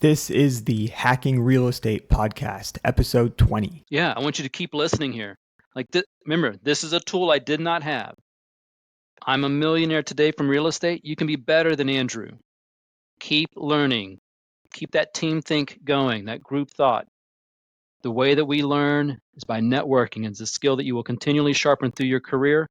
This is the Hacking Real Estate Podcast, episode 20. Yeah, I want you to keep listening here. Remember, this is a tool I did not have. I'm a millionaire today from real estate. You can be better than Andrew. Keep learning. Keep that team think going, that group thought. The way that we learn is by networking. It's a skill that you will continually sharpen through your career.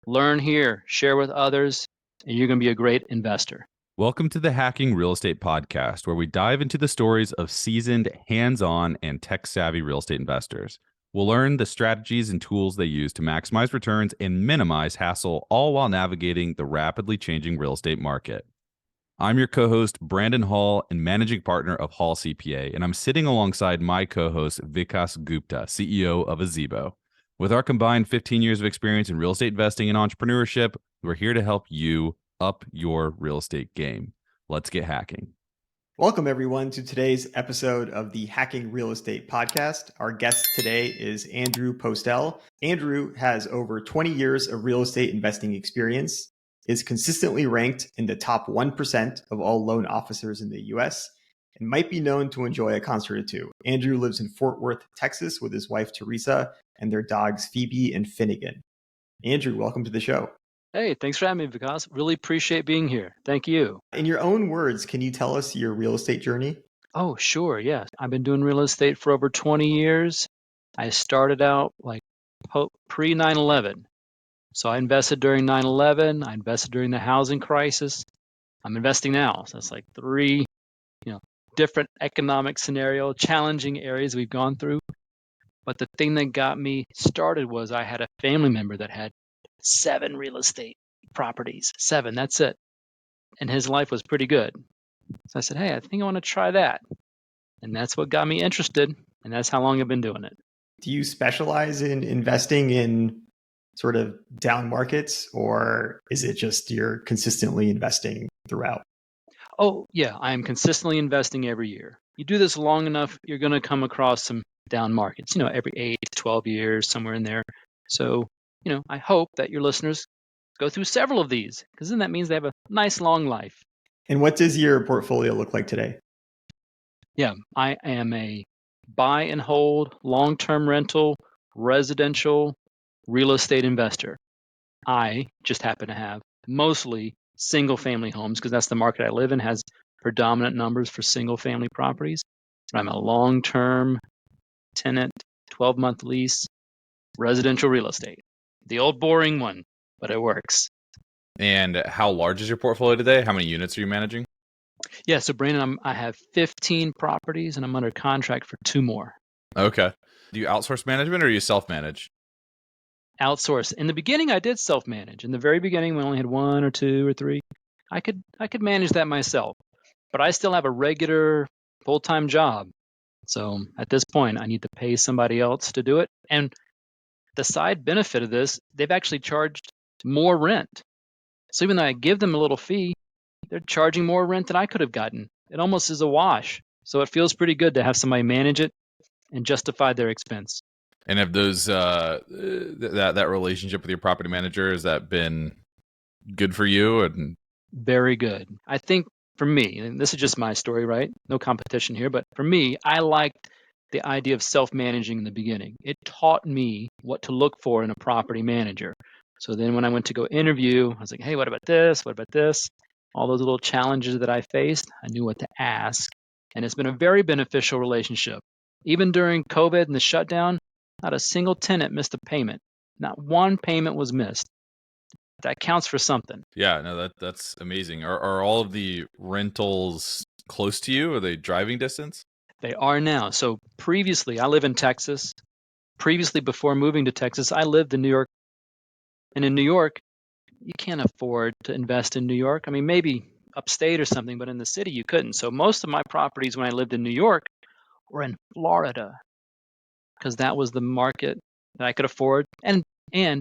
Learn here, share with others, and you're going to be a great investor. Welcome to the Hacking Real Estate Podcast, where we dive into the stories of seasoned, hands-on, and tech-savvy real estate investors. We'll learn the strategies and tools they use to maximize returns and minimize hassle, all while navigating the rapidly changing real estate market. I'm your co-host, Brandon Hall, and managing partner of Hall CPA, and I'm sitting alongside my co-host, Vikas Gupta, CEO of Azebo. With our combined 15 years of experience in real estate investing and entrepreneurship, we're here to help you up your real estate game. Let's get hacking. Welcome, everyone, to today's episode of the Hacking Real Estate Podcast. Our guest today is Andrew Postell. Andrew has over 20 years of real estate investing experience, is consistently ranked in the top 1% of all loan officers in the US, and might be known to enjoy a concert or two. Andrew lives in Fort Worth, Texas with his wife, Teresa, and their dogs, Phoebe and Finnegan. Andrew, welcome to the show. Hey, thanks for having me, Vikas. Really appreciate being here. Thank you. In your own words, can you tell us your real estate journey? Oh, sure. Yeah. I've been doing real estate for over 20 years. I started out pre 9/11. So I invested during 9/11. I invested during the housing crisis. I'm investing now. So it's like three, different economic scenario, challenging areas we've gone through. But the thing that got me started was I had a family member that had 7 real estate properties. 7, that's it. And his life was pretty good. So I said, hey, I think I want to try that. And that's what got me interested. And that's how long I've been doing it. Do you specialize in investing in sort of down markets, or is it just you're consistently investing throughout? Oh, yeah, I am consistently investing every year. You do this long enough, you're going to come across some down markets, every 8 to 12 years, somewhere in there. So, I hope that your listeners go through several of these, because then that means they have a nice long life. And what does your portfolio look like today? Yeah, I am a buy and hold, long-term rental, residential real estate investor. I just happen to have mostly single-family homes because that's the market I live in, has predominant numbers for single-family properties. But I'm a long-term tenant, 12-month lease, residential real estate. The old boring one, but it works. And how large is your portfolio today? How many units are you managing? Yeah, so Brandon, I have 15 properties and I'm under contract for 2 more. Okay. Do you outsource management or do you self-manage? Outsource. In the beginning, I did self-manage. In the very beginning, we only had 1 or 2 or 3. I could manage that myself, but I still have a regular full-time job. So at this point, I need to pay somebody else to do it. And the side benefit of this, they've actually charged more rent. So even though I give them a little fee, they're charging more rent than I could have gotten. It almost is a wash. So it feels pretty good to have somebody manage it and justify their expense. And have those that relationship with your property manager, has that been good for you? And very good. I think for me, and this is just my story, right? No competition here, but for me, I liked the idea of self-managing in the beginning. It taught me what to look for in a property manager. So then when I went to go interview, I was like, hey, what about this? What about this? All those little challenges that I faced, I knew what to ask. And it's been a very beneficial relationship. Even during COVID and the shutdown, not a single tenant missed a payment. Not one payment was missed. That counts for something. Yeah, no, that's amazing. Are all of the rentals close to you? Are they driving distance? They are now. So previously, I live in Texas. Previously, before moving to Texas, I lived in New York. And in New York, you can't afford to invest in New York. I mean, maybe upstate or something, but in the city, you couldn't. So most of my properties when I lived in New York were in Florida because that was the market that I could afford. And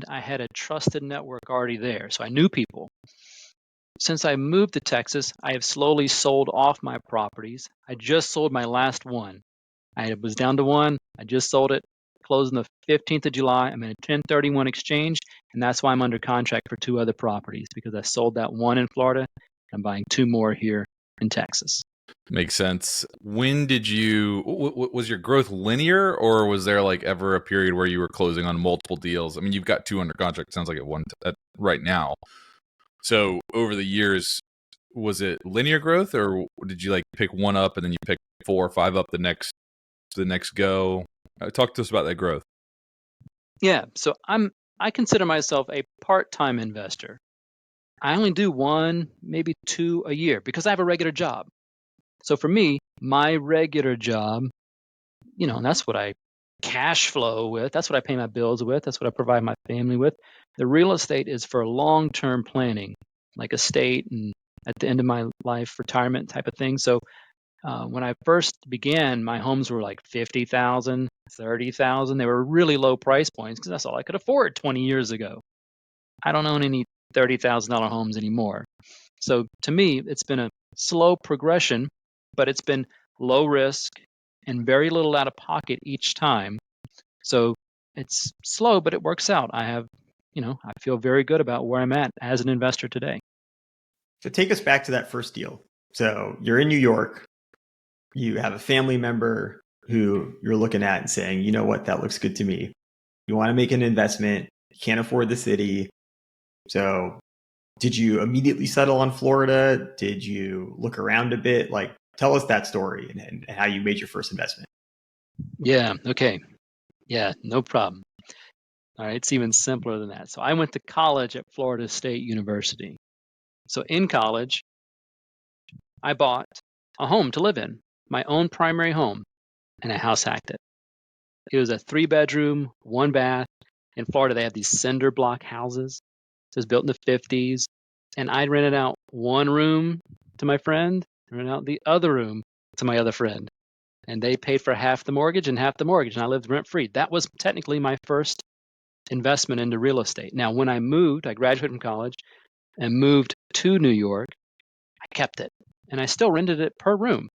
I had a trusted network already there. So I knew people. Since I moved to Texas, I have slowly sold off my properties. I just sold my last one. I was down to one. I just sold it, closed on the 15th of July. I'm in a 1031 exchange, and that's why I'm under contract for 2 other properties, because I sold that one in Florida. I'm buying 2 more here in Texas. Makes sense. When did you, was your growth linear, or was there like ever a period where you were closing on multiple deals? I mean, you've got 2 under contract, sounds like right now. So over the years, was it linear growth, or did you like pick one up and then you pick 4 or 5 up the next go? Talk to us about that growth. Yeah, so I consider myself a part-time investor. I only do 1, maybe 2 a year because I have a regular job. So for me, my regular job, and that's what I cash flow with. That's what I pay my bills with. That's what I provide my family with. The real estate is for long-term planning, like estate and at the end of my life, retirement type of thing. So when I first began, my homes were like 50,000, 30,000. They were really low price points because that's all I could afford 20 years ago. I don't own any $30,000 homes anymore. So to me, it's been a slow progression, but it's been low risk and very little out of pocket each time. So it's slow, but it works out. I feel very good about where I'm at as an investor today. So take us back to that first deal. So you're in New York. You have a family member who you're looking at and saying, you know what, that looks good to me. You want to make an investment. You can't afford the city. So did you immediately settle on Florida? Did you look around a bit? Like, tell us that story and how you made your first investment. Yeah. Okay. Yeah, no problem. All right. It's even simpler than that. So I went to college at Florida State University. So in college, I bought a home to live in, my own primary home, and I house hacked it. It was a 3-bedroom, 1 bath. In Florida, they have these cinder block houses. It was built in the 50s. And I rented out 1 room to my friend, rented out the other room to my other friend. And they paid for half the mortgage and half the mortgage. And I lived rent free. That was technically my first investment into real estate. Now, when I graduated from college and moved to New York, I kept it. And I still rented it per room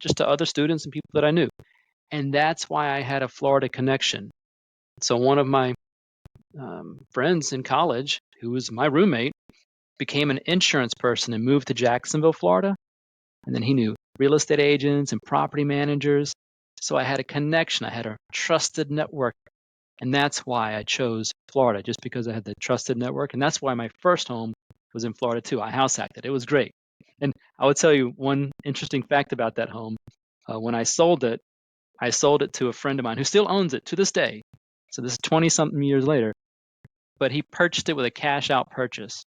just to other students and people that I knew. And that's why I had a Florida connection. So one of my friends in college, who was my roommate, became an insurance person and moved to Jacksonville, Florida. And then he knew real estate agents and property managers. So I had a connection. I had a trusted network. And that's why I chose Florida, just because I had the trusted network. And that's why my first home was in Florida, too. I house hacked it. It was great. And I would tell you one interesting fact about that home. When I sold it to a friend of mine who still owns it to this day. So this is 20-something years later. But he purchased it with a cash-out purchase.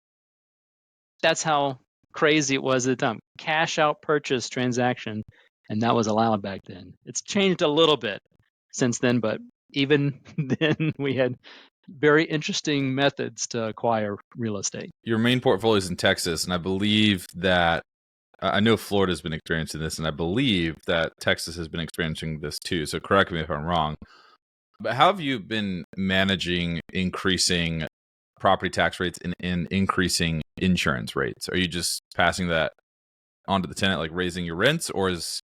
That's how crazy it was at the time. Cash-out purchase transaction, and that was allowed back then. It's changed a little bit since then, but even then we had very interesting methods to acquire real estate. Your main portfolio is in Texas, and I believe that I know Florida's been experiencing this, and I believe that Texas has been experiencing this too. So correct me if I'm wrong. But how have you been managing increasing property tax rates and increasing insurance rates? Are you just passing that on to the tenant, like raising your rents? Or because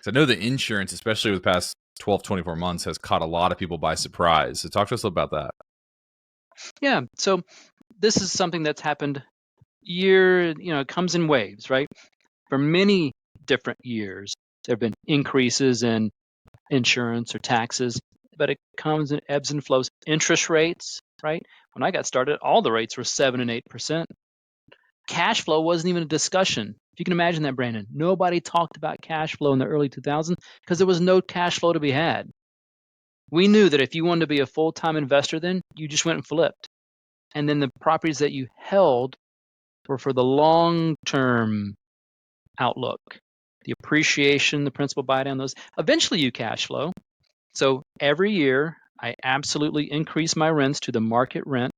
I know the insurance, especially with the past 12, 24 months, has caught a lot of people by surprise. So talk to us about that. Yeah. So this is something that's happened it comes in waves, right? For many different years, there have been increases in insurance or taxes, but it comes in ebbs and flows. Interest rates, right? When I got started, all the rates were 7% and 8%. Cash flow wasn't even a discussion. If you can imagine that, Brandon, nobody talked about cash flow in the early 2000s because there was no cash flow to be had. We knew that if you wanted to be a full-time investor then, you just went and flipped. And then the properties that you held were for the long-term outlook, the appreciation, the principal buy down, those. Eventually you cash flow. So every year I absolutely increase my rents to the market rent.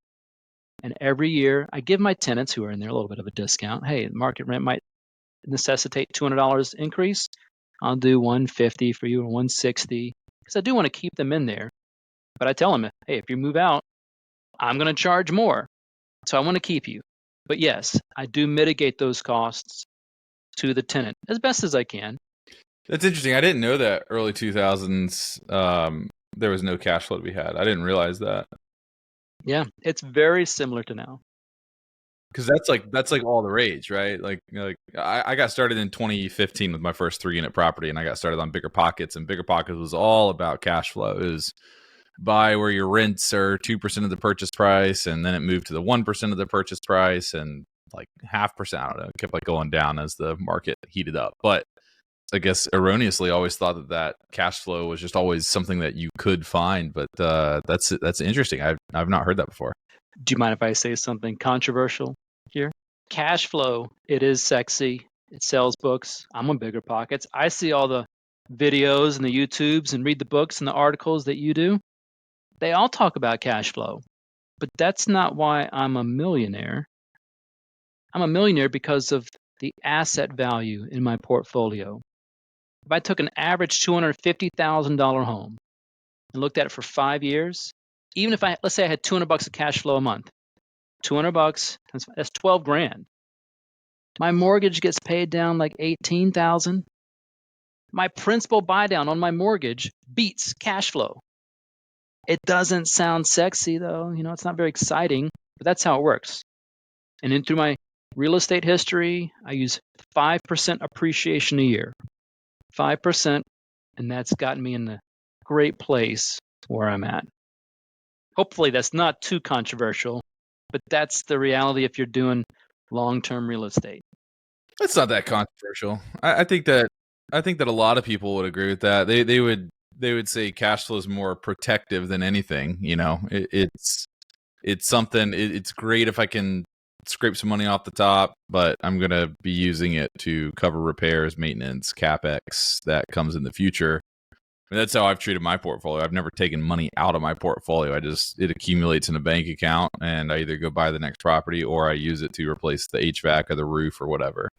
And every year I give my tenants who are in there a little bit of a discount. Hey, the market rent might necessitate $200 increase. I'll do $150 for you or $160 because I do want to keep them in there. But I tell them, hey, if you move out, I'm going to charge more. So I want to keep you. But yes, I do mitigate those costs to the tenant as best as I can. That's interesting. I didn't know that early 2000s there was no cash flow to be had. I didn't realize that. Yeah, it's very similar to now. because that's like all the rage, right? I got started in 2015 with my first 3-unit property, and I got started on Bigger Pockets, and Bigger Pockets was all about cash flow. It was buy where your rents are 2% of the purchase price, and then it moved to the 1% of the purchase price, and like 0.5%. I don't know, it kept like going down as the market heated up. But I guess erroneously always thought that cash flow was just always something that you could find. But that's interesting. I've not heard that before. Do you mind if I say something controversial here? Cash flow, it is sexy. It sells books. I'm on Bigger Pockets. I see all the videos and the YouTubes and read the books and the articles that you do. They all talk about cash flow, but that's not why I'm a millionaire. I'm a millionaire because of the asset value in my portfolio. If I took an average $250,000 home and looked at it for 5 years, even if let's say I had $200 of cash flow a month, $200, that's 12 grand. My mortgage gets paid down like 18,000. My principal buy down on my mortgage beats cash flow. It doesn't sound sexy though, it's not very exciting, but that's how it works. And then through my real estate history, I use 5% appreciation a year. 5%, and that's gotten me in the great place where I'm at. Hopefully that's not too controversial, but that's the reality if you're doing long-term real estate. It's not that controversial. I think that a lot of people would agree with that. They would say cash flow is more protective than anything. It's something. It's great if I can scrape some money off the top, but I'm gonna be using it to cover repairs, maintenance, capex that comes in the future. And that's how I've treated my portfolio. I've never taken money out of my portfolio. It accumulates in a bank account, and I either go buy the next property or I use it to replace the HVAC or the roof or whatever.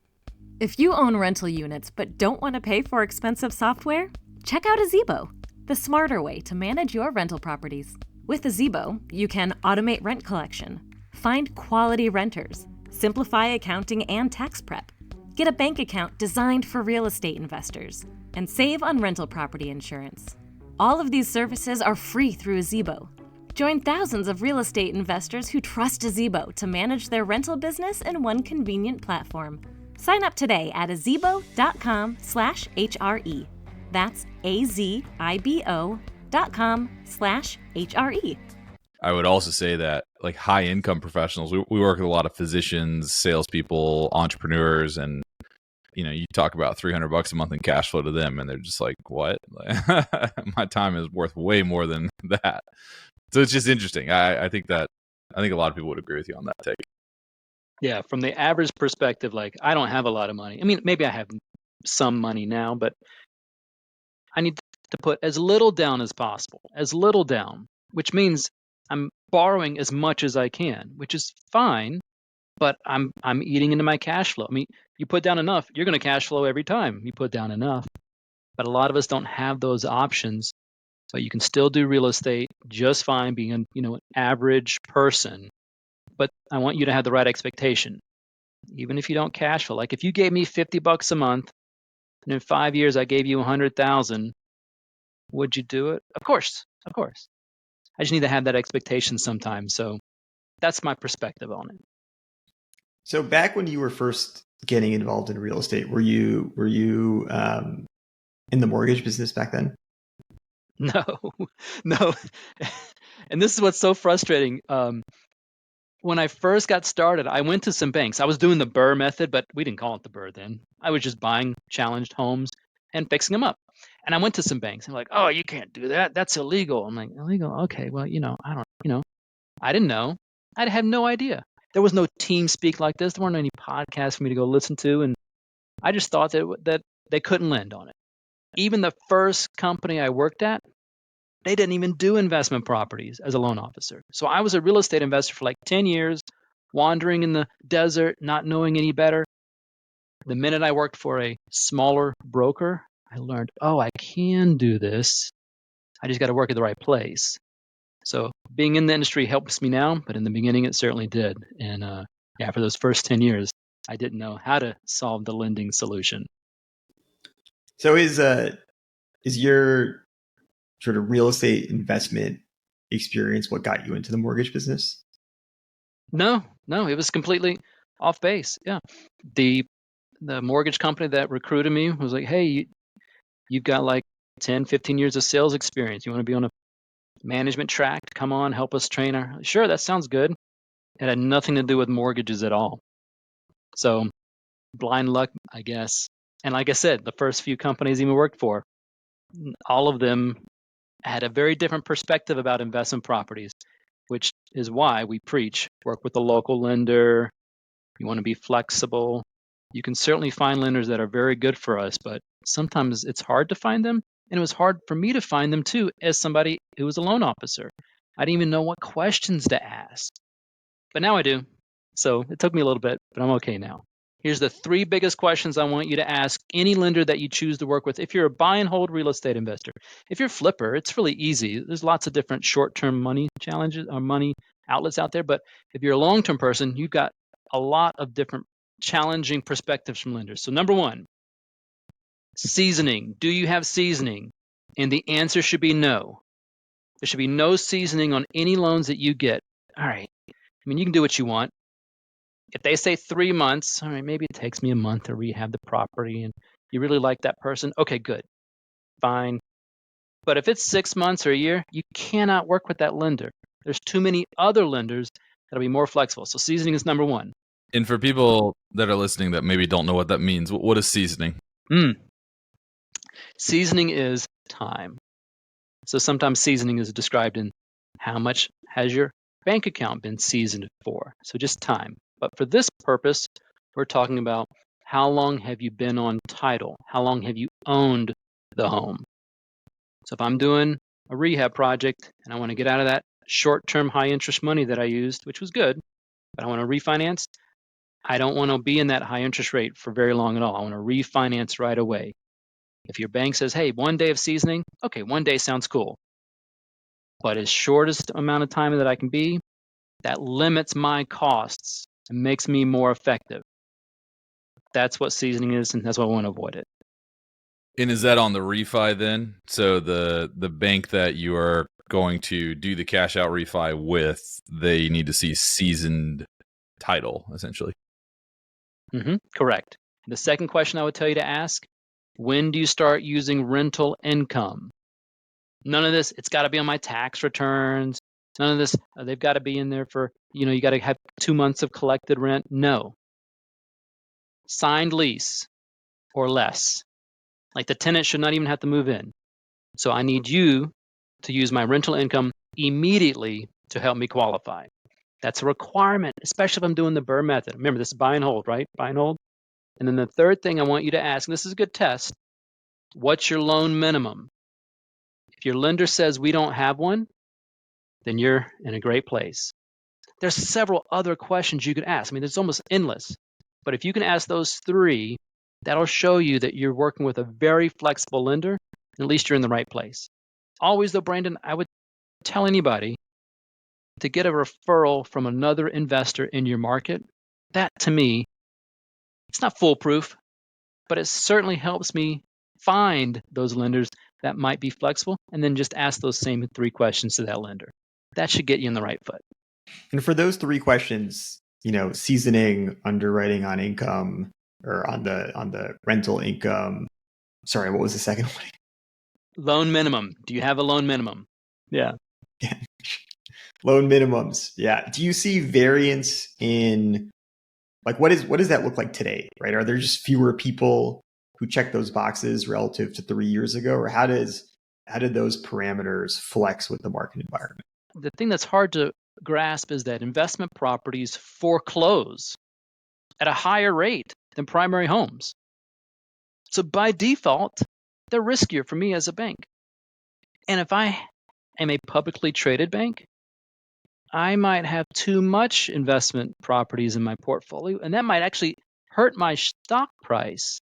If you own rental units but don't want to pay for expensive software, check out Azebo, the smarter way to manage your rental properties. With Azebo, you can automate rent collection, find quality renters, simplify accounting and tax prep, get a bank account designed for real estate investors, and save on rental property insurance. All of these services are free through Azebo. Join thousands of real estate investors who trust Azebo to manage their rental business in one convenient platform. Sign up today at azebo.com/HRE. That's AZIBO.com/HRE. I would also say that like high income professionals, we work with a lot of physicians, salespeople, entrepreneurs, and you talk about $300 a month in cash flow to them, and they're just like, "What? My time is worth way more than that." So it's just interesting. I think a lot of people would agree with you on that take. Yeah, from the average perspective, like I don't have a lot of money. I mean, maybe I have some money now, but I need to put as little down as possible, which means I'm borrowing as much as I can, which is fine, but I'm eating into my cash flow. I mean, you put down enough, you're going to cash flow every time you put down enough. But a lot of us don't have those options. But you can still do real estate just fine being an average person. But I want you to have the right expectation. Even if you don't cash flow, like if you gave me $50 a month and in 5 years I gave you 100,000, would you do it? Of course. I just need to have that expectation sometimes. So that's my perspective on it. So back when you were first getting involved in real estate, were you in the mortgage business back then? No. And this is what's so frustrating. When I first got started, I went to some banks. I was doing the BRRRR method, but we didn't call it the BRRRR then. I was just buying challenged homes and fixing them up. And I went to some banks and like, "Oh, you can't do that. That's illegal." I'm like, "Illegal? Okay, well, I didn't know. I had no idea. There was no team speak like this. There weren't any podcasts for me to go listen to. And I just thought that they couldn't lend on it. Even the first company I worked at, they didn't even do investment properties as a loan officer. So I was a real estate investor for like 10 years, wandering in the desert, not knowing any better. The minute I worked for a smaller broker, I learned, I can do this. I just got to work at the right place. So being in the industry helps me now, but in the beginning it certainly did. And for those first 10 years, I didn't know how to solve the lending solution. So is your sort of real estate investment experience what got you into the mortgage business? No, it was completely off base. Yeah. The mortgage company that recruited me was like, hey, you've got like 10, 15 years of sales experience. You want to be on a management track? Come on, help us train our. Sure, that sounds good. It had nothing to do with mortgages at all. So blind luck, I guess. And like I said, the first few companies even worked for, all of them had a very different perspective about investment properties, which is why we preach work with a local lender. You want to be flexible. You can certainly find lenders that are very good for us, but sometimes it's hard to find them. And it was hard for me to find them too, as somebody who was a loan officer. I didn't even know what questions to ask. But now I do. So it took me a little bit, but I'm okay now. Here's the 3 biggest questions I want you to ask any lender that you choose to work with. If you're a buy and hold real estate investor, if you're a flipper, it's really easy. There's lots of different short-term money challenges or money outlets out there. But if you're a long-term person, you've got a lot of different challenging perspectives from lenders. So number 1, seasoning. Do you have seasoning? And the answer should be no. There should be no seasoning on any loans that you get. All right. I mean, you can do what you want. If they say 3 months, all right, maybe it takes me a month to rehab the property and you really like that person. Okay, good. Fine. But if it's 6 months or a year, you cannot work with that lender. There's too many other lenders that'll be more flexible. So seasoning is number 1. And for people that are listening that maybe don't know what that means, what is seasoning? Seasoning is time. So sometimes seasoning is described in how much has your bank account been seasoned for. So just time. But for this purpose, we're talking about how long have you been on title? How long have you owned the home? So if I'm doing a rehab project and I want to get out of that short-term high-interest money that I used, which was good, but I want to refinance, I don't want to be in that high interest rate for very long at all. I want to refinance right away. If your bank says, hey, 1 day of seasoning, okay, 1 day sounds cool. But as shortest amount of time that I can be, that limits my costs and makes me more effective. That's what seasoning is, and that's why I want to avoid it. And is that on the refi then? So the bank that you are going to do the cash out refi with, they need to see seasoned title, essentially. Correct. The second question I would tell you to ask, when do you start using rental income? None of this, it's got to be on my tax returns. None of this, they've got to be in there for, you got to have 2 months of collected rent. No. Signed lease or less. Like the tenant should not even have to move in. So I need you to use my rental income immediately to help me qualify. That's a requirement, especially if I'm doing the Burr method. Remember, this is buy and hold, right? Buy and hold. And then the third thing I want you to ask, and this is a good test, what's your loan minimum? If your lender says we don't have one, then you're in a great place. There's several other questions you could ask. I mean, there's almost endless. But if you can ask those 3, that'll show you that you're working with a very flexible lender, and at least you're in the right place. Always though, Brandon, I would tell anybody to get a referral from another investor in your market. That, to me, it's not foolproof, but it certainly helps me find those lenders that might be flexible, and then just ask those same 3 questions to that lender. That should get you in the right foot. And for those 3 questions, seasoning, underwriting on income, or on the rental income. Sorry, what was the second one? Loan minimum. Do you have a loan minimum? Yeah. Loan minimums. Yeah. Do you see variance in, like, what does that look like today, right? Are there just fewer people who check those boxes relative to 3 years ago, or how did those parameters flex with the market environment? The thing that's hard to grasp is that investment properties foreclose at a higher rate than primary homes. So by default, they're riskier for me as a bank. And if I am a publicly traded bank, I might have too much investment properties in my portfolio, and that might actually hurt my stock price.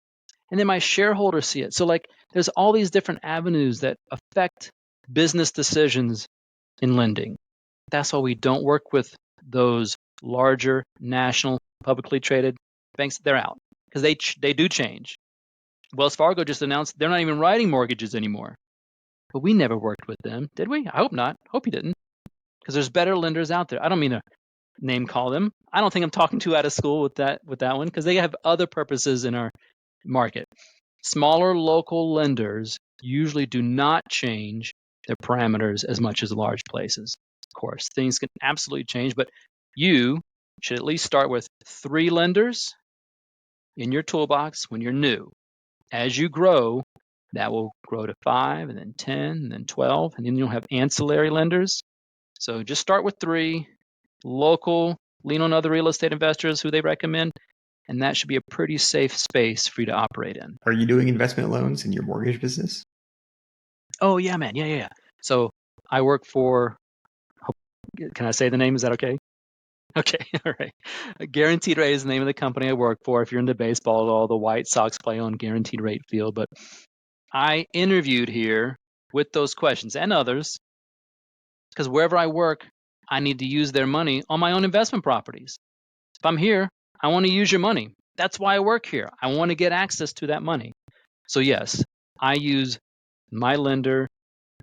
And then my shareholders see it. So there's all these different avenues that affect business decisions in lending. That's why we don't work with those larger national publicly traded banks. They're out because they do change. Wells Fargo just announced they're not even writing mortgages anymore. But we never worked with them, did we? I hope not. Hope you didn't. Because there's better lenders out there. I don't mean to name call them. I don't think I'm talking too out of school with that one, because they have other purposes in our market. Smaller local lenders usually do not change their parameters as much as large places. Of course, things can absolutely change, but you should at least start with 3 lenders in your toolbox when you're new. As you grow, that will grow to 5, and then 10, and then 12, and then you'll have ancillary lenders. So just start with 3, local, lean on other real estate investors who they recommend, and that should be a pretty safe space for you to operate in. Are you doing investment loans in your mortgage business? Oh, yeah, man. Yeah. So I work for, can I say the name? Is that okay? Okay, all right. Guaranteed Rate is the name of the company I work for. If you're into baseball at all, the White Sox play on Guaranteed Rate Field. But I interviewed here with those questions and others, because wherever I work, I need to use their money on my own investment properties. If I'm here, I want to use your money. That's why I work here. I want to get access to that money. So yes, I use my lender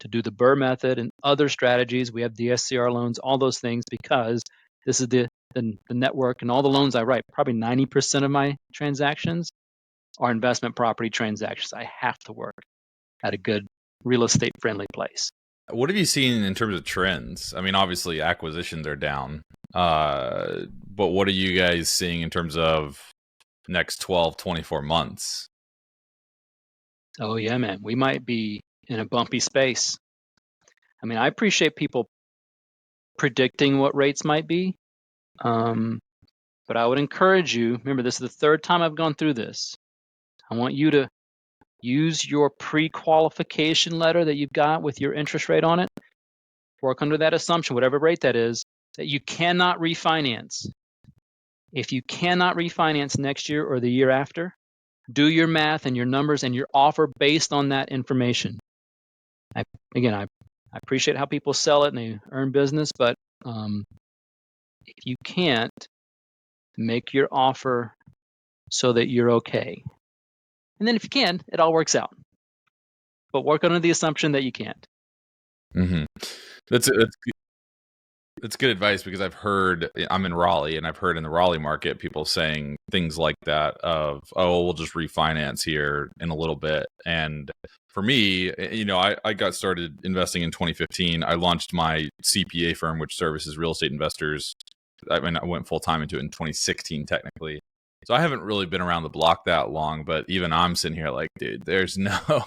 to do the Burr method and other strategies. We have DSCR loans, all those things, because this is the network and all the loans I write. Probably 90% of my transactions are investment property transactions. I have to work at a good real estate friendly place. What have you seen in terms of trends? I mean, obviously acquisitions are down, but what are you guys seeing in terms of next 12, 24 months? Oh yeah, man. We might be in a bumpy space. I mean, I appreciate people predicting what rates might be. But I would encourage you, remember, this is the 3rd time I've gone through this. I want you to use your pre-qualification letter that you've got with your interest rate on it. Work under that assumption, whatever rate that is, that you cannot refinance. If you cannot refinance next year or the year after, do your math and your numbers and your offer based on that information. I appreciate how people sell it and they earn business, but if you can't, make your offer so that you're okay. And then if you can, it all works out. But work under the assumption that you can't. Mm-hmm. That's good advice, because I'm in Raleigh, and I've heard in the Raleigh market people saying things like that of, oh, we'll just refinance here in a little bit. And for me, I got started investing in 2015. I launched my CPA firm, which services real estate investors. I mean, I went full time into it in 2016, technically. So I haven't really been around the block that long, but even I'm sitting here like, dude, there's no,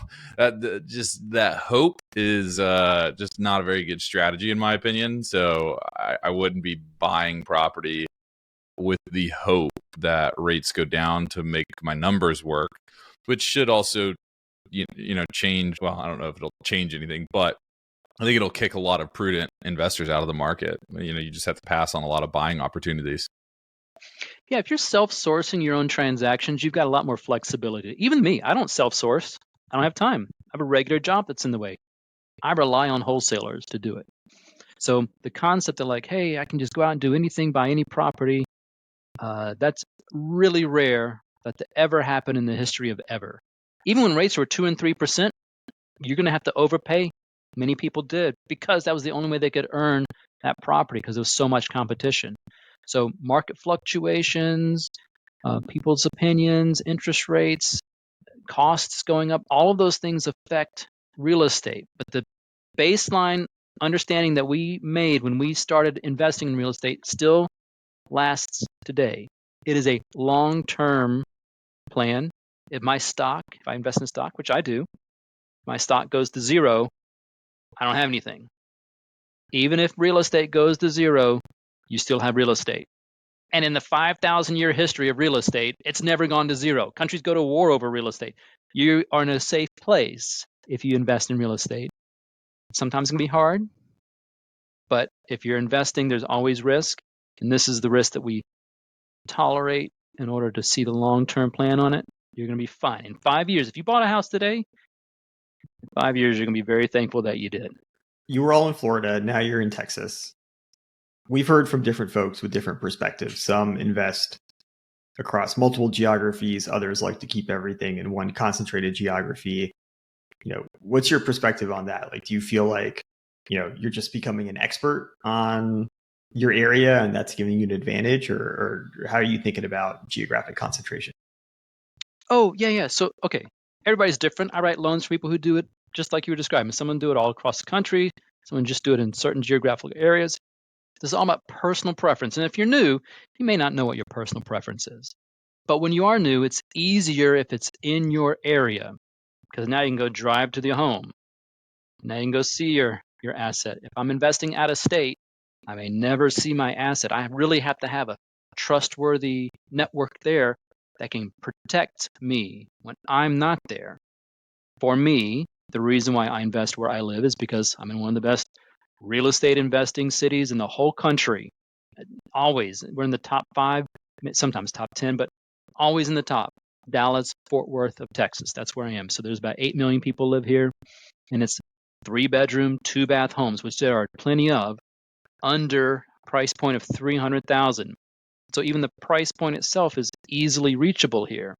just that hope is just not a very good strategy in my opinion. So I wouldn't be buying property with the hope that rates go down to make my numbers work, which should also, change. Well, I don't know if it'll change anything, but I think it'll kick a lot of prudent investors out of the market. You just have to pass on a lot of buying opportunities. Yeah, if you're self-sourcing your own transactions, you've got a lot more flexibility. Even me, I don't self-source. I don't have time. I have a regular job that's in the way. I rely on wholesalers to do it. So the concept of like, hey, I can just go out and do anything, buy any property, that's really rare that to ever happen in the history of ever. Even when rates were 2 and 3%, you're going to have to overpay. Many people did, because that was the only way they could earn that property, because there was so much competition. So market fluctuations, people's opinions, interest rates, costs going up, all of those things affect real estate. But the baseline understanding that we made when we started investing in real estate still lasts today. It is a long-term plan. If I invest in stock, which I do, my stock goes to zero, I don't have anything. Even if real estate goes to zero, you still have real estate. And in the 5,000-year history of real estate, it's never gone to zero. Countries go to war over real estate. You are in a safe place if you invest in real estate. Sometimes it can be hard, but if you're investing, there's always risk. And this is the risk that we tolerate in order to see the long-term plan on it. You're going to be fine. In 5 years, if you bought a house today, in 5 years, you're going to be very thankful that you did. You were all in Florida. Now you're in Texas. We've heard from different folks with different perspectives. Some invest across multiple geographies. Others like to keep everything in one concentrated geography. What's your perspective on that? Like, do you feel like, you're just becoming an expert on your area and that's giving you an advantage, or how are you thinking about geographic concentration? Oh, yeah. So, okay, everybody's different. I write loans for people who do it just like you were describing. Someone do it all across the country. Someone just do it in certain geographical areas. This is all about personal preference. And if you're new, you may not know what your personal preference is. But when you are new, it's easier if it's in your area, because now you can go drive to the home. Now you can go see your asset. If I'm investing out of state, I may never see my asset. I really have to have a trustworthy network there that can protect me when I'm not there. For me, the reason why I invest where I live is because I'm in one of the best real estate investing cities in the whole country. Always, we're in the top 5, sometimes top 10, but always in the top. Dallas, Fort Worth of Texas. That's where I am. So there's about 8 million people live here, and it's 3-bedroom, 2-bath homes, which there are plenty of, under price point of $300,000. So even the price point itself is easily reachable here.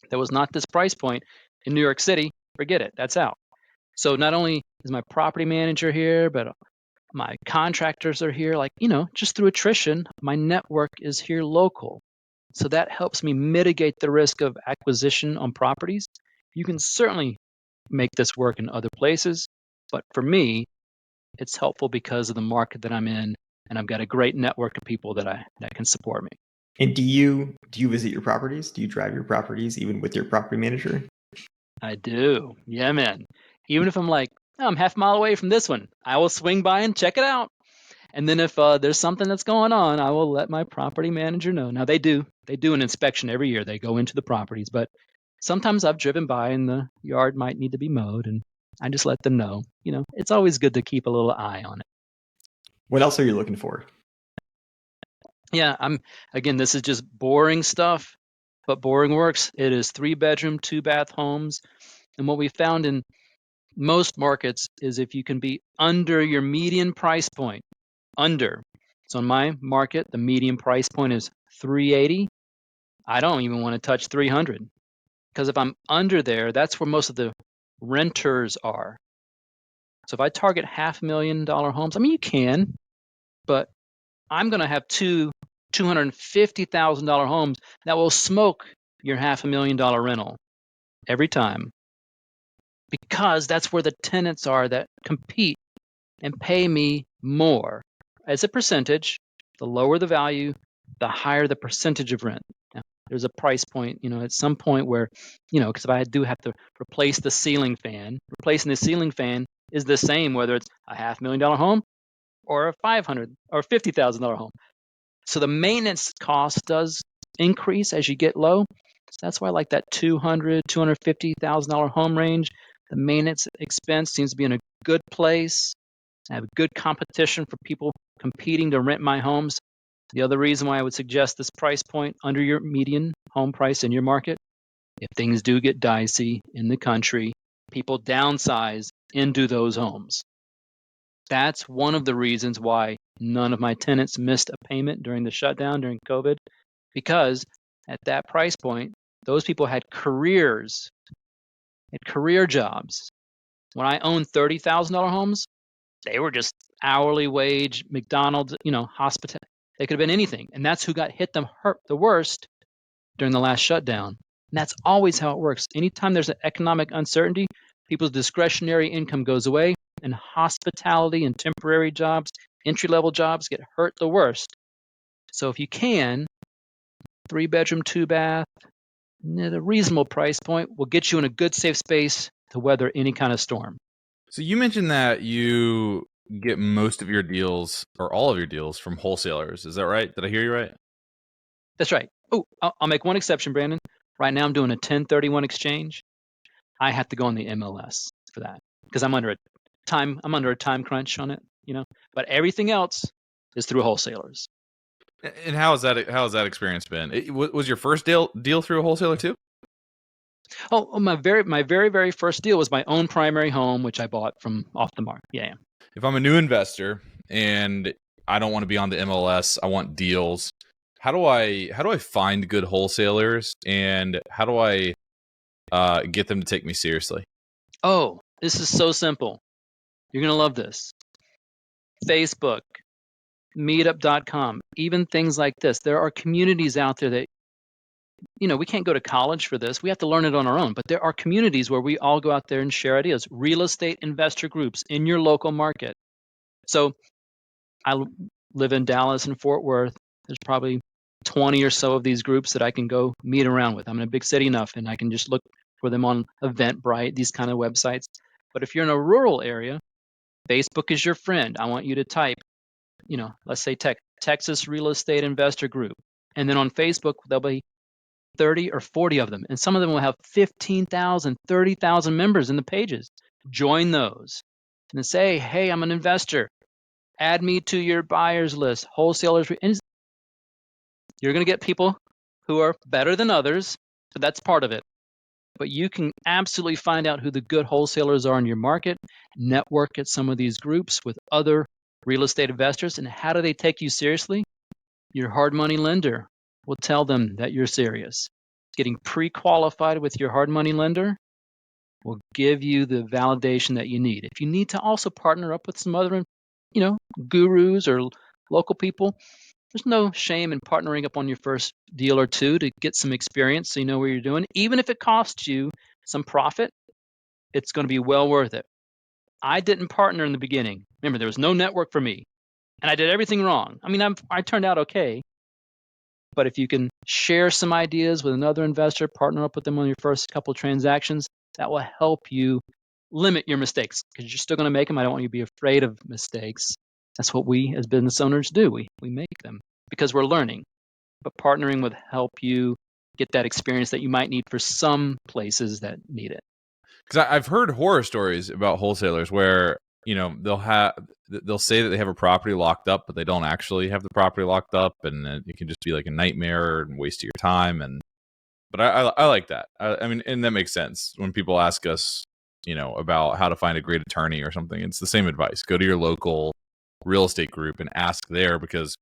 There was not this price point in New York City. Forget it. That's out. So not only is my property manager here, but my contractors are here. Like, just through attrition, my network is here local. So that helps me mitigate the risk of acquisition on properties. You can certainly make this work in other places, but for me, it's helpful because of the market that I'm in, and I've got a great network of people that can support me. And do you visit your properties? Do you drive your properties even with your property manager? I do. Yeah, man. Even if I'm like, I'm half a mile away from this one, I will swing by and check it out. And then if there's something that's going on, I will let my property manager know. Now they do an inspection every year. They go into the properties, but sometimes I've driven by and the yard might need to be mowed, and I just let them know. It's always good to keep a little eye on it. What else are you looking for? Yeah, again, this is just boring stuff, but boring works. It is 3-bedroom, 2-bath homes. And what we found in most markets is if you can be under your median price point, under. So in my market, the median price point is $380. I don't even want to touch $300, because if I'm under there, that's where most of the renters are. So if I target $500,000 homes, you can, but I'm going to have two $250,000 homes that will smoke your $500,000 rental every time, because that's where the tenants are that compete and pay me more as a percentage. The lower the value, the higher the percentage of rent. Now, there's a price point, at some point where, because if I do have to replace the ceiling fan, replacing the ceiling fan is the same whether it's a $500,000 home or a $500,000 or $50,000 home. So the maintenance cost does increase as you get low. So that's why I like that $200,000, $250,000 home range. The maintenance expense seems to be in a good place. I have good competition for people competing to rent my homes. The other reason why I would suggest this price point under your median home price in your market, if things do get dicey in the country, people downsize into those homes. That's one of the reasons why none of my tenants missed a payment during the shutdown during COVID, because at that price point, those people had careers, had career jobs. When I owned $30,000 homes, they were just hourly wage, McDonald's, hospital. They could have been anything. And that's who got hit the worst during the last shutdown. And that's always how it works. Anytime there's an economic uncertainty, people's discretionary income goes away, and hospitality and temporary jobs, entry-level jobs, get hurt the worst. So if you can, 3-bedroom, 2-bath, at a reasonable price point will get you in a good, safe space to weather any kind of storm. So you mentioned that you get most of your deals or all of your deals from wholesalers. Is that right? Did I hear you right? That's right. Oh, I'll make one exception, Brandon. Right now I'm doing a 1031 exchange. I have to go on the MLS for that because I'm under a time crunch on it, But everything else is through wholesalers. And how has that experience been? Was your first deal through a wholesaler too? Oh, my very, very first deal was my own primary home, which I bought from off the market. Yeah. If I'm a new investor and I don't want to be on the MLS, I want deals. How do I find good wholesalers, and how do I get them to take me seriously? Oh, this is so simple. You're going to love this. Facebook, meetup.com, even things like this. There are communities out there that, we can't go to college for this. We have to learn it on our own. But there are communities where we all go out there and share ideas. Real estate investor groups in your local market. So I live in Dallas and Fort Worth. There's probably 20 or so of these groups that I can go meet around with. I'm in a big city enough, and I can just look for them on Eventbrite, these kind of websites. But if you're in a rural area, Facebook is your friend. I want you to type, let's say Texas Real Estate Investor Group. And then on Facebook, there'll be 30 or 40 of them. And some of them will have 15,000, 30,000 members in the pages. Join those and then say, hey, I'm an investor. Add me to your buyers list, wholesalers. And you're going to get people who are better than others. So that's part of it. But you can absolutely find out who the good wholesalers are in your market, network at some of these groups with other real estate investors. And how do they take you seriously? Your hard money lender will tell them that you're serious. Getting pre-qualified with your hard money lender will give you the validation that you need. If you need to also partner up with some other, gurus or local people, there's no shame in partnering up on your first deal or two to get some experience so you know what you're doing. Even if it costs you some profit, it's going to be well worth it. I didn't partner in the beginning. Remember, there was no network for me, and I did everything wrong. I mean, I turned out okay. But if you can share some ideas with another investor, partner up with them on your first couple of transactions, that will help you limit your mistakes because you're still going to make them. I don't want you to be afraid of mistakes. That's what we as business owners do. We make them because we're learning. But partnering will help you get that experience that you might need for some places that need it. Because I've heard horror stories about wholesalers where they'll say that they have a property locked up, but they don't actually have the property locked up, and it can just be like a nightmare and waste of your time. But I like that. I mean, and that makes sense when people ask us, about how to find a great attorney or something. It's the same advice. Go to your local real estate group and ask there, because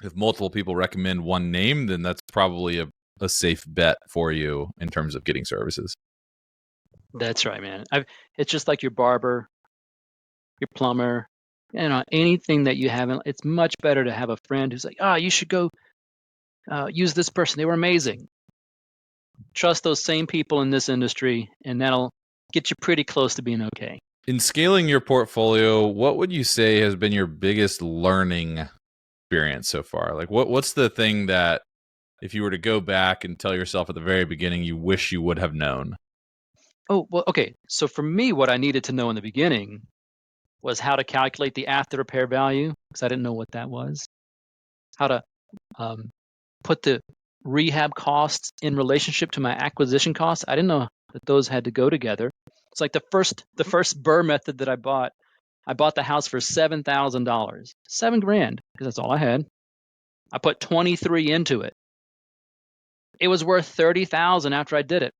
if multiple people recommend one name, then that's probably a safe bet for you in terms of getting services. That's right, man. It's just like your barber, your plumber, anything that you haven't. It's much better to have a friend who's like, you should go use this person. They were amazing. Trust those same people in this industry, and that'll get you pretty close to being okay. In scaling your portfolio, what would you say has been your biggest learning experience so far? Like, what's the thing that if you were to go back and tell yourself at the very beginning, you wish you would have known? Oh, well, okay. So for me, what I needed to know in the beginning was how to calculate the after repair value, because I didn't know what that was. How to put the rehab costs in relationship to my acquisition costs. I didn't know that those had to go together. It's like the first BRRRR method that I bought the house for $7,000, $7,000, because that's all I had. I put 23 into it. It was worth $30,000 after I did it.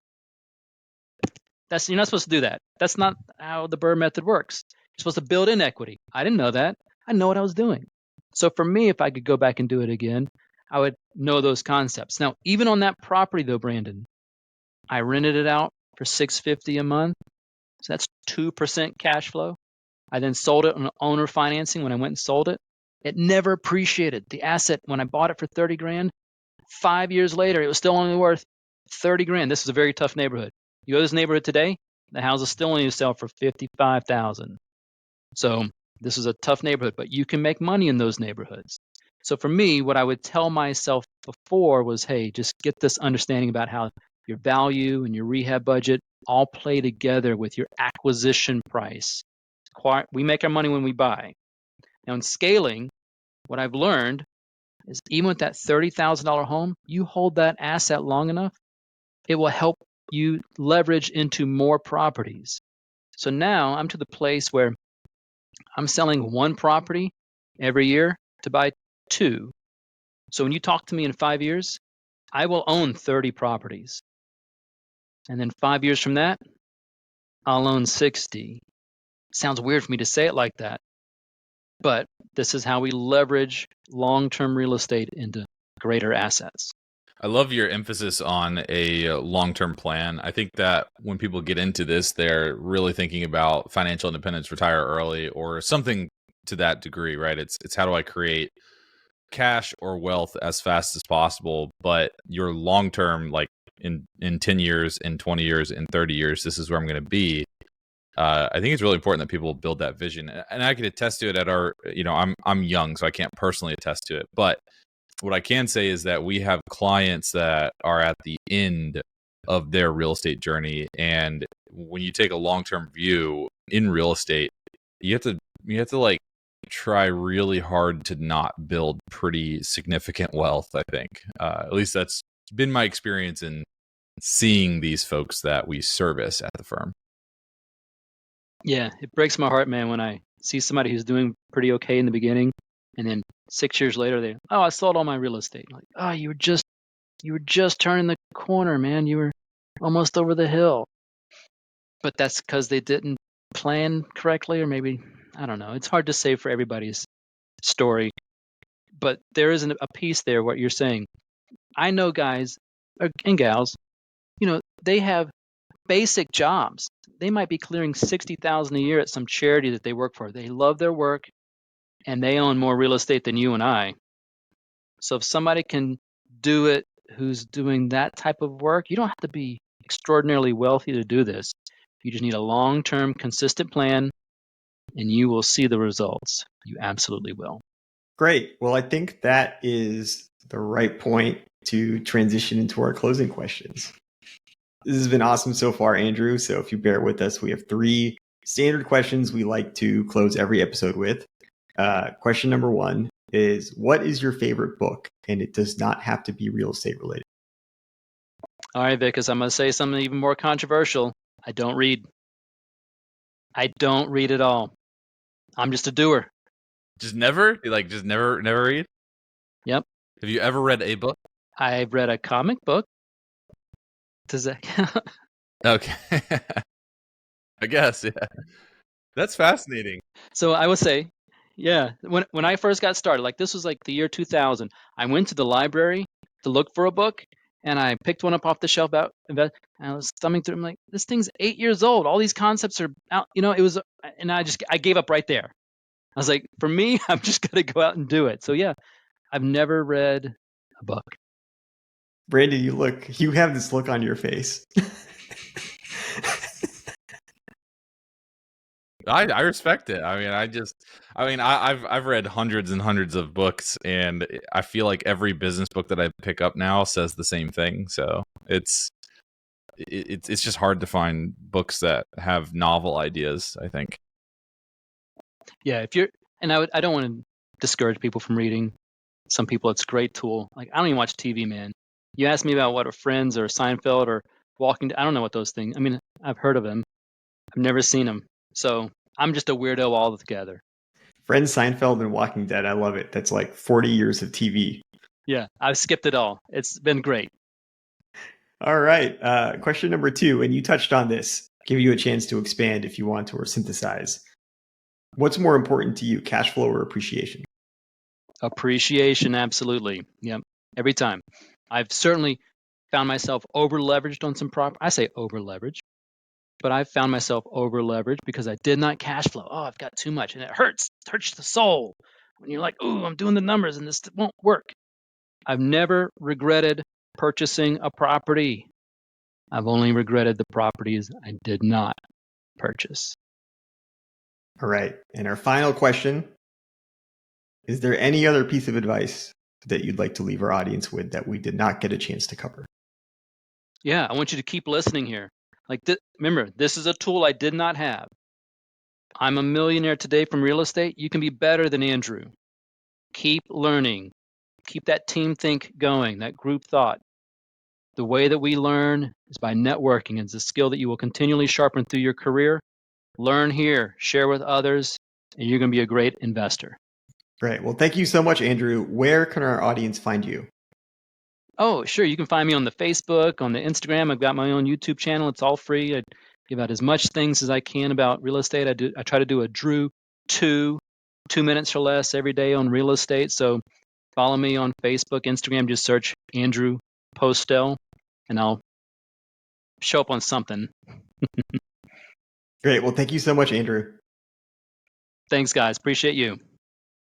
You're not supposed to do that. That's not how the BRRRR method works. You're supposed to build in equity. I didn't know that. I know what I was doing. So for me, if I could go back and do it again, I would know those concepts. Now, even on that property though, Brandon, I rented it out for $650 a month. So that's 2% cash flow. I then sold it on owner financing when I went and sold it. It never appreciated. The asset, when I bought it for $30,000, 5 years later, it was still only worth $30,000. This is a very tough neighborhood. You go to this neighborhood today, the house is still only to sell for $55,000. So this is a tough neighborhood, but you can make money in those neighborhoods. So for me, what I would tell myself before was, hey, just get this understanding about how your value and your rehab budget all play together with your acquisition price. We make our money when we buy. Now in scaling, what I've learned is even with that $30,000 home, you hold that asset long enough, it will help you leverage into more properties. So now I'm to the place where I'm selling one property every year to buy two. So when you talk to me in 5 years, I will own 30 properties. And then 5 years from that, I'll own 60. Sounds weird for me to say it like that, but this is how we leverage long-term real estate into greater assets. I love your emphasis on a long-term plan. I think that when people get into this, they're really thinking about financial independence, retire early, or something to that degree, right? It's how do I create cash or wealth as fast as possible, but your long term, like in 10 years, in 20 years, in 30 years, this is where I'm going to be. I think it's really important that people build that vision, and I can attest to it at our, I'm young, so I can't personally attest to it, but what I can say is that we have clients that are at the end of their real estate journey, and when you take a long-term view in real estate, you have to like try really hard to not build pretty significant wealth, I think. At least that's been my experience in seeing these folks that we service at the firm. Yeah, it breaks my heart, man, when I see somebody who's doing pretty okay in the beginning, and then 6 years later, I sold all my real estate. Like, oh, you were just turning the corner, man. You were almost over the hill. But that's because they didn't plan correctly, or maybe, I don't know. It's hard to say for everybody's story. But there is a piece there, what you're saying. I know guys and gals, they have basic jobs. They might be clearing $60,000 a year at some charity that they work for. They love their work, and they own more real estate than you and I. So if somebody can do it who's doing that type of work, you don't have to be extraordinarily wealthy to do this. You just need a long-term, consistent plan, and you will see the results. You absolutely will. Great. Well, I think that is the right point to transition into our closing questions. This has been awesome so far, Andrew. So if you bear with us, we have 3 standard questions we like to close every episode with. Question number 1 is, what is your favorite book? And it does not have to be real estate related. All right, Vic, I'm going to say something even more controversial. I don't read. I don't read at all. I'm just a doer. Just never read? Yep. Have you ever read a book? I've read a comic book. Does that count? Okay. I guess, yeah. That's fascinating. So I would say, yeah, when I first got started, like this was like the year 2000, I went to the library to look for a book, and I picked one up off the shelf and I was thumbing through. I'm like, this thing's 8 years old. All these concepts are out. It was, and I gave up right there. I was like, for me, I'm just going to go out and do it. So yeah, I've never read a book. Brandon, you have this look on your face. I respect it. I've read hundreds and hundreds of books, and I feel like every business book that I pick up now says the same thing. So it's just hard to find books that have novel ideas, I think. Yeah, I don't want to discourage people from reading. Some people, it's a great tool. Like, I don't even watch TV, man. You ask me about what Friends or Seinfeld or Walking, I don't know what those things. I mean, I've heard of them. I've never seen them. So I'm just a weirdo altogether. Friends, Seinfeld, and Walking Dead. I love it. That's like 40 years of TV. Yeah, I've skipped it all. It's been great. All right. Question number 2, and you touched on this. Give you a chance to expand if you want to, or synthesize. What's more important to you, cash flow or appreciation? Appreciation, absolutely. Yep, every time. I've certainly found myself over-leveraged on some property. I say over-leveraged, but I've found myself over-leveraged because I did not cash flow. Oh, I've got too much, and it hurts. It hurts the soul when you're like, ooh, I'm doing the numbers, and this won't work. I've never regretted purchasing a property. I've only regretted the properties I did not purchase. All right. And our final question, is there any other piece of advice that you'd like to leave our audience with that we did not get a chance to cover? Yeah, I want you to keep listening here. Remember, this is a tool I did not have. I'm a millionaire today from real estate. You can be better than Andrew. Keep learning. Keep that team think going, that group thought. The way that we learn is by networking. It's a skill that you will continually sharpen through your career. Learn here, share with others, and you're going to be a great investor. Great. Well, thank you so much, Andrew. Where can our audience find you? Oh, sure. You can find me on the Facebook, on the Instagram. I've got my own YouTube channel. It's all free. I give out as much things as I can about real estate. I try to do a Drew 2 minutes or less every day on real estate. So follow me on Facebook, Instagram. Just search Andrew Postell, and I'll show up on something. Great. Well, thank you so much, Andrew. Thanks, guys. Appreciate you.